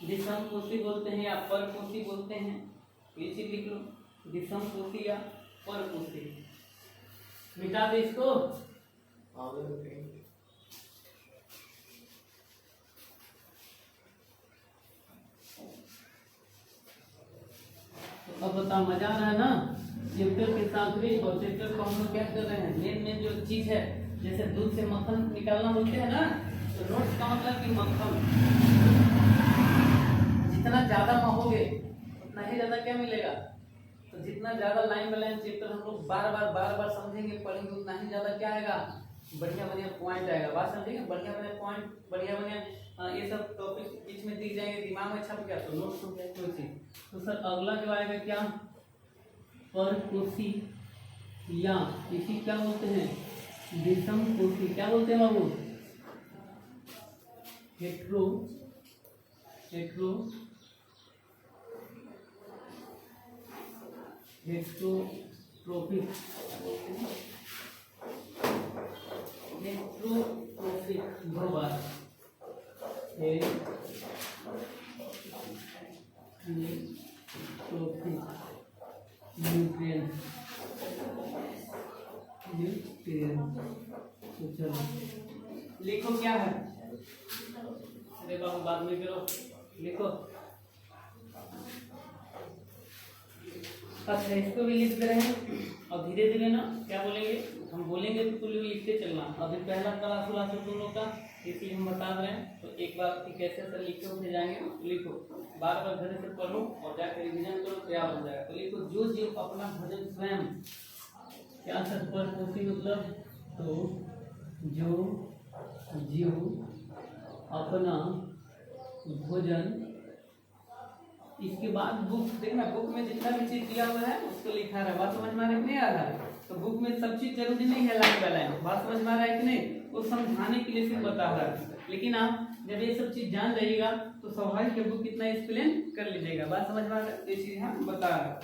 विषमपोषी बोलते हैं या परपोषी बोलते हैं, ये चीज लिख लो। विषमपोषी या परपोषी। मिटा दे इसको। तो अब बता, मजा आ रहा है ना? चैप्टर के साथ भी, और चैप्टर को हम लोग क्या कर रहे हैं? मेन जो चीज है, जैसे दूध से मक्खन निकालना बोलते हैं ना, तो नोट्स का मतलब कि मक्खन जितना ज्यादा महोगे उतना ही ज्यादा क्या मिलेगा? तो जितना ज्यादा लाइन बाय लाइन चैप्टर हम लोग बार बार समझेंगे, पढ़ेंगे, उतना ही ज्यादा क्या आएगा? बढ़िया बढ़िया पॉइंट आएगा, बात समझिए, बढ़िया बढ़िया पॉइंट, बढ़िया बढ़िया ये सब टॉपिक बीच में दिख जाएंगे, दिमाग में छप गया तो नोट्स हो गया कोई चीज। तो सर अगला जो आएगा क्या, परकोशी या इसी क्या बोलते हैं, विषम कोशी, क्या बोलते हैं बाबू, हेट्रो हेट्रोट्रोफिक बहुवार न्यूट्रिएंट। तो चलो लिखो क्या है, अरे बाबू बाद में करो, लिखो। अच्छा इसको भी लिख दे रहे हैं और धीरे धीरे ना क्या बोलेंगे, हम बोलेंगे तो तुम लोग लिखते चलना। अभी पहला क्लास वाला से तुम लोग का, इसलिए हम बता रहे हैं। तो एक बार कैसे सर लिखे उठे जाएंगे, लिखो, बार बार घर से पढ़ो और जाकर रिविजन करो तो याद हो जाएगा। तो लिखो, जो जीव अपना भोजन स्वयं, क्या सर परकोशी मतलब, तो जो जीव अपना भोजन, इसके बाद बुक देखना, बुक में जितना भी चीज दिया हुआ है उसको लिखा रहा है, बात समझ में आ रहा है कि नहीं आ रहा है। तो बुक में सब चीज जरूरी नहीं है लाइन बाय लाइन, बात समझ में आ रहा है कि नहीं, वो समझाने के लिए सिर्फ बता रहा है। लेकिन आप जब ये सब चीज जान जाइएगा तो स्वाभाविक है बुक कितना एक्सप्लेन कर लीजिएगा, बात समझ में आ रहा है। ये चीज हम बता रहा है।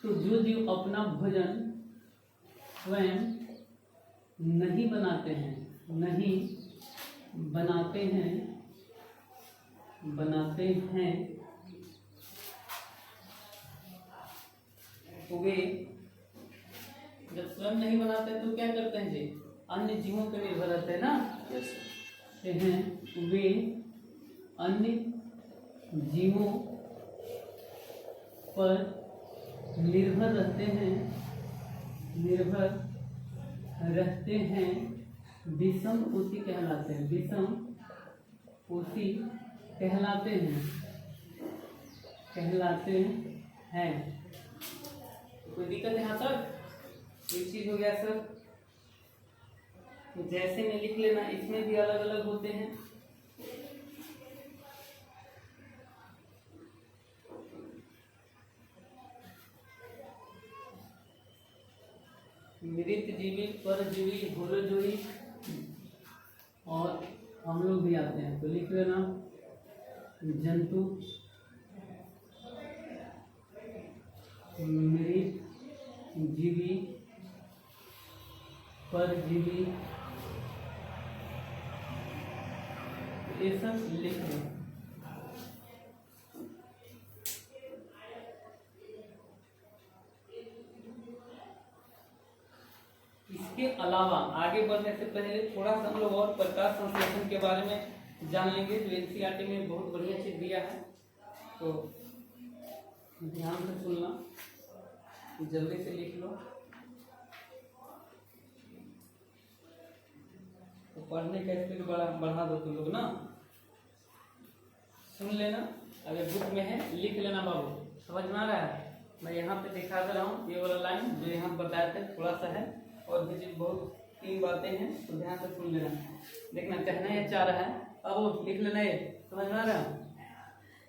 तो जो जीव अपना भोजन स्वयं नहीं बनाते हैं, वे जब स्वयं नहीं बनाते हैं तो क्या करते हैं जी, अन्य जीवों पर निर्भर रहते हैं ना, वे अन्य जीवों पर निर्भर रहते हैं, विषम कोशी कहलाते हैं, कोई दिक्कत यहाँ तक, एक चीज हो गया सर। तो जैसे में लिख लेना, इसमें भी अलग अलग होते हैं। मृत जीवी, परजीवी, होलोजोई और हम लोग भी आते हैं। तो लिख लेना, जंतु, मृत जीवी, परजीवी, ये सब लिख लें। इसके अलावा आगे बढ़ने से पहले थोड़ा सा हम लोग और प्रकाश संश्लेषण के बारे में जान लेंगे, जो एनसीईआरटी में बहुत बढ़िया चीज दिया है। तो ध्यान से सुनना, जल्दी से लिख लो। तो पढ़ने का स्पीड बढ़ा दो तुम लोग ना, सुन लेना, अगर बुक में है लिख लेना बाबू, समझ में आ रहा है। मैं यहाँ पे दिखा दे रहा हूँ, ये वाला लाइन जो यहाँ बताए थे थोड़ा सा है, और भी बहुत 3 बातें हैं, तो ध्यान से सुन लेना। देखना कहना ये चाह रहा है, अब लिख लेना, ये समझ में आ रहा है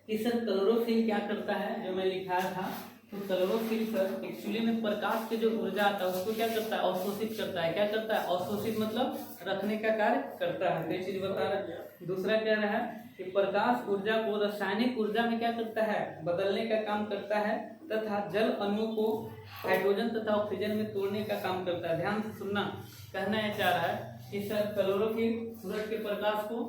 कि सर क्लोरोफिल क्या करता है, जो मैं लिखाया था। तो क्लोरोफिल सर एक्चुअली में प्रकाश के जो ऊर्जा आता है उसको क्या करता है, अवशोषित करता है। क्या करता है, अवशोषित मतलब रखने का कार्य करता है। ये चीज बता रहा है। दूसरा कह रहा है कि प्रकाश ऊर्जा को रासायनिक ऊर्जा में क्या करता है, बदलने का काम करता है, तथा जल अणुओं को हाइड्रोजन तथा ऑक्सीजन में तोड़ने का काम करता है। ध्यान से सुनना, कहना यह चाह रहा है कि सर क्लोरोफिल सूरज के प्रकाश को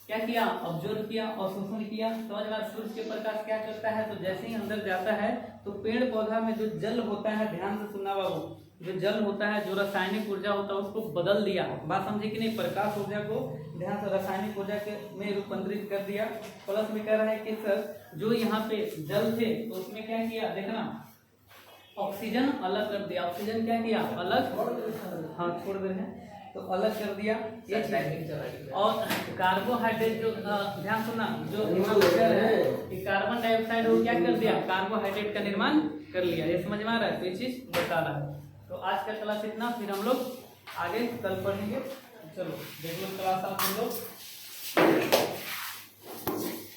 क्या किया, ऑब्जर्व किया और शोषण किया। समझ में, सूरज के प्रकाश क्या करता है, तो जैसे ही अंदर जाता है तो पेड़ पौधा में जो जल होता है, ध्यान से सुनना बाबू, जो जल होता है, जो रासायनिक ऊर्जा होता है उसको बदल दिया। बात समझे कि नहीं, प्रकाश ऊर्जा को ध्यान से रासायनिक ऊर्जा के में रूपांतरित कर दिया। प्लस में कह रहा है कि सर जो यहाँ पे जल थे तो उसमें क्या किया, देखना, ऑक्सीजन अलग कर दिया। ऑक्सीजन क्या किया, अलग, हाँ छोड़ दे रहे हैं, तो अलग कर दिया ये। और कार्बोहाइड्रेट जो ध्यान सुनना, जो है कि कार्बन डाइऑक्साइड वो क्या कर दिया, कार्बोहाइड्रेट का निर्माण कर लिया। ये समझ में आ रहा है, तो ये चीज बता रहा है। तो आज का क्लास इतना, फिर हम लोग आगे कल पढ़ेंगे। चलो देख लो क्लास आप हम लोग।